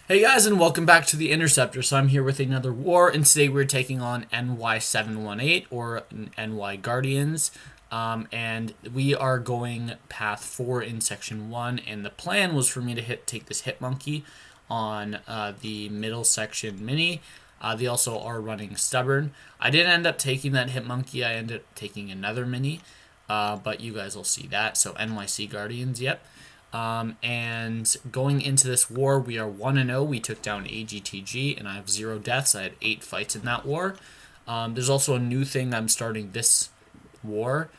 Hey guys, and welcome back to the Interceptor. So I'm here with another war, and today we're taking on NY718 or NY Guardians, and we are going path 4 in section 1. And the plan was for me to take this hit monkey on the middle section mini. They also are running stubborn. I didn't end up taking that hit monkey. I ended up taking another mini, but you guys will see that. So NYC Guardians, yep. And going into this war, we are 1-0. We took down AGTG, and I have 0 deaths. I had 8 fights in that war. There's also a new thing I'm starting this war,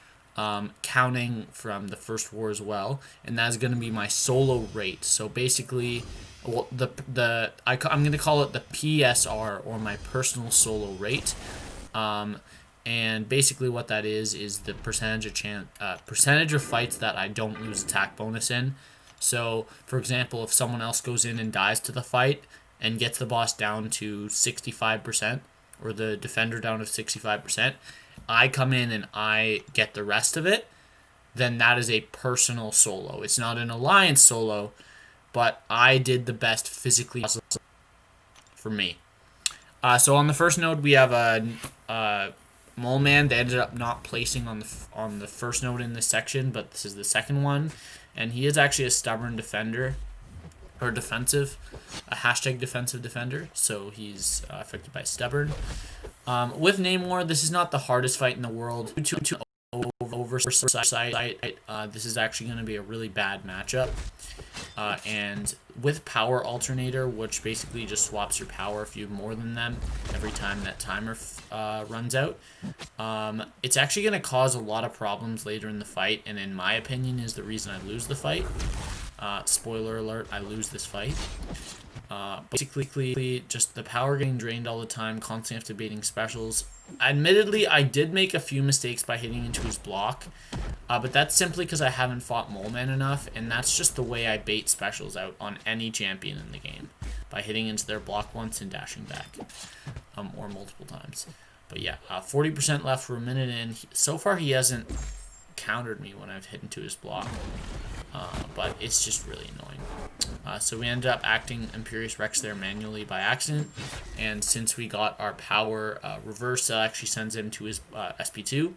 counting from the first war as well, and that's going to be my solo rate. So basically, well, I'm going to call it the PSR, or my personal solo rate. And basically what that is the percentage of fights that I don't lose attack bonus in. So, for example, if someone else goes in and dies to the fight and gets the boss down to 65%, or the defender down to 65%, I come in and I get the rest of it, then that is a personal solo. It's not an alliance solo, but I did the best physically for me. So on the first node, we have a Mole Man. They ended up not placing on the first node in this section, but this is the second one, and he is actually a stubborn defender, or defensive, a hashtag defensive defender. So he's affected by stubborn. With Namor, this is not the hardest fight in the world. This is actually going to be a really bad matchup. And with Power Alternator, which basically just swaps your power if you have more than them every time that timer runs out, it's actually going to cause a lot of problems later in the fight, and in my opinion is the reason I lose the fight. Spoiler alert, I lose this fight. Basically, just the power getting drained all the time, constantly after baiting specials. Admittedly, I did make a few mistakes by hitting into his block, but that's simply because I haven't fought Mole Man enough, and that's just the way I bait specials out on any champion in the game, by hitting into their block once and dashing back, or multiple times. But yeah, 40% left for a minute in. So far, he hasn't countered me when I've hit into his block, but it's just really annoying. So we ended up acting Imperious Rex there manually by accident, and since we got our power reversed, that actually sends him to his SP2.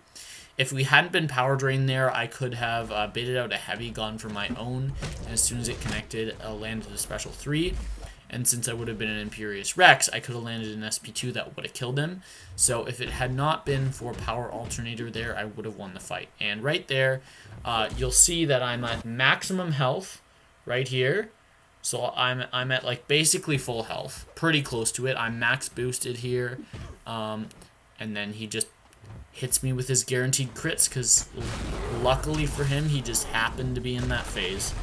If we hadn't been power drained there, I could have baited out a heavy, gone for my own, and as soon as it connected, landed a special 3. And since I would have been an Imperious Rex, I could have landed an SP2 that would have killed him. So if it had not been for Power Alternator there, I would have won the fight. And right there, you'll see that I'm at maximum health right here. So I'm at like basically full health, pretty close to it. I'm max boosted here, and then he just hits me with his guaranteed crits because luckily for him, he just happened to be in that phase.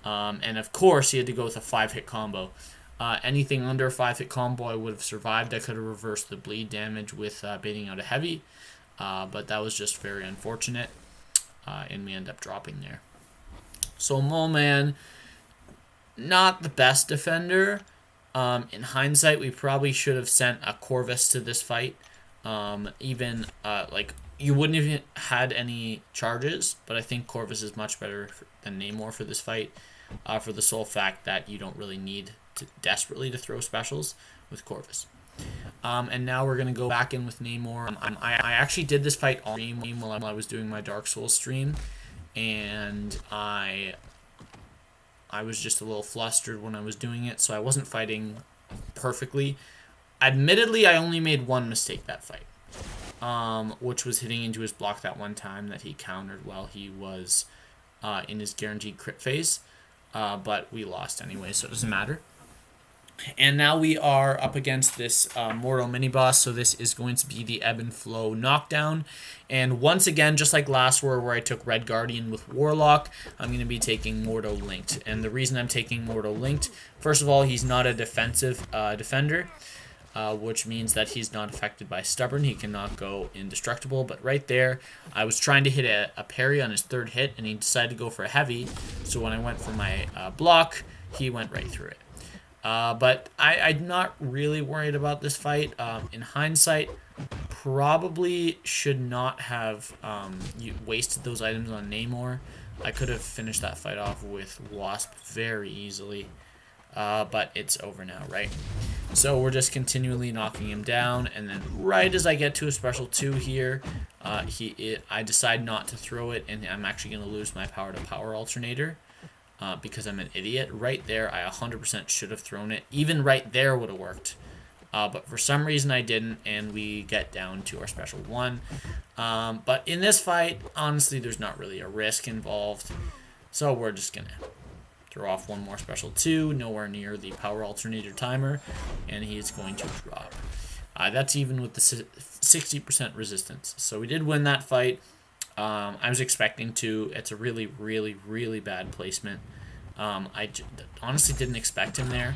And of course, he had to go with a 5-hit combo. Anything under a 5-hit combo, I would have survived. I could have reversed the bleed damage with baiting out a heavy, but that was just very unfortunate, and we end up dropping there. So Mole Man, not the best defender. In hindsight, we probably should have sent a Corvus to this fight. Like, you wouldn't have had any charges, but I think Corvus is much better than Namor for this fight, for the sole fact that you don't really need to desperately to throw specials with Corvus. And now we're going to go back in with Namor. I actually did this fight on stream while I was doing my Dark Souls stream, and I was just a little flustered when I was doing it, so I wasn't fighting perfectly. Admittedly, I only made one mistake that fight, which was hitting into his block that one time that he countered while he was in his guaranteed crit phase, but we lost anyway, so it doesn't matter. And now we are up against this Mortal mini-boss, so this is going to be the Ebb and Flow knockdown. And once again, just like last war where I took Red Guardian with Warlock, I'm going to be taking Mortal Linked. And the reason I'm taking Mortal Linked, first of all, he's not a defensive defender, which means that he's not affected by Stubborn. He cannot go indestructible, but right there, I was trying to hit a parry on his 3rd hit, and he decided to go for a heavy, so when I went for my block, he went right through it. But I'm not really worried about this fight. In hindsight, probably should not have wasted those items on Namor. I could have finished that fight off with Wasp very easily. but it's over now, right? So we're just continually knocking him down, and then right as I get to a special 2 here, I decide not to throw it, and I'm actually going to lose my power to power alternator because I'm an idiot. Right there, I 100% should have thrown it. Even right there would have worked. But for some reason I didn't, and we get down to our special 1. But in this fight, honestly, there's not really a risk involved. So we're just going to throw off one more special 2, nowhere near the power alternator timer, and he's going to drop. That's even with the 60% resistance. So we did win that fight. I was expecting to. It's a really, really, really bad placement. I honestly didn't expect him there.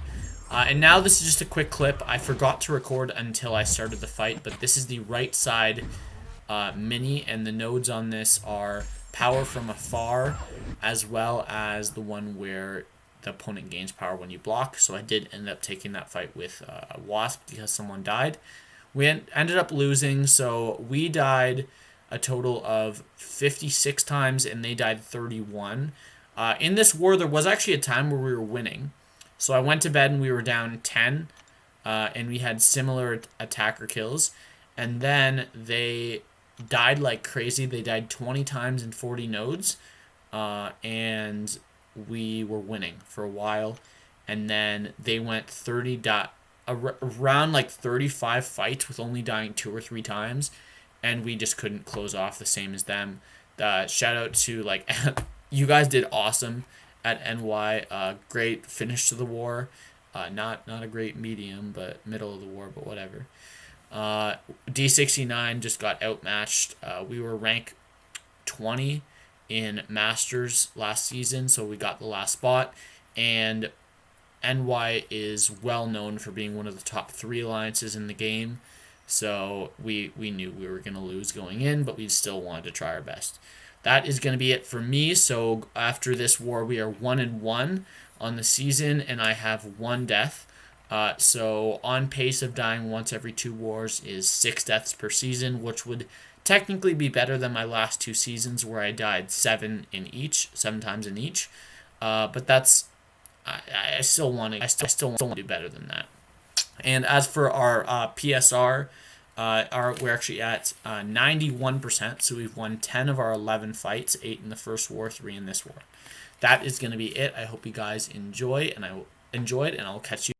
And now this is just a quick clip. I forgot to record until I started the fight, but this is the right side mini, and the nodes on this are power from afar, as well as the one where the opponent gains power when you block. So I did end up taking that fight with a Wasp because someone died. We ended up losing, so we died a total of 56 times, and they died 31. In this war, there was actually a time where we were winning. So I went to bed and we were down 10, and we had similar attacker kills. And then they died like crazy. They died 20 times in 40 nodes, and we were winning for a while. And then they went around like 35 fights with only dying 2 or 3 times, and we just couldn't close off the same as them. Shout out to, like, you guys did awesome at NY. Great finish to the war. Not a great medium, but middle of the war, but whatever. D69 just got outmatched. We were rank 20 in Masters last season, so we got the last spot. And NY is well known for being one of the top 3 alliances in the game. So we knew we were going to lose going in, but we still wanted to try our best. That is going to be it for me. So after this war, we are 1-1 on the season, and I have 1 death. So on pace of dying once every 2 wars is 6 deaths per season, which would technically be better than my last 2 seasons where I died 7 times in each. But that's I still want to do better than that. And as for our PSR, we're actually at 91%, so we've won 10 of our 11 fights, 8 in the first war, 3 in this war. That is going to be it. I hope you guys enjoyed, and I will catch you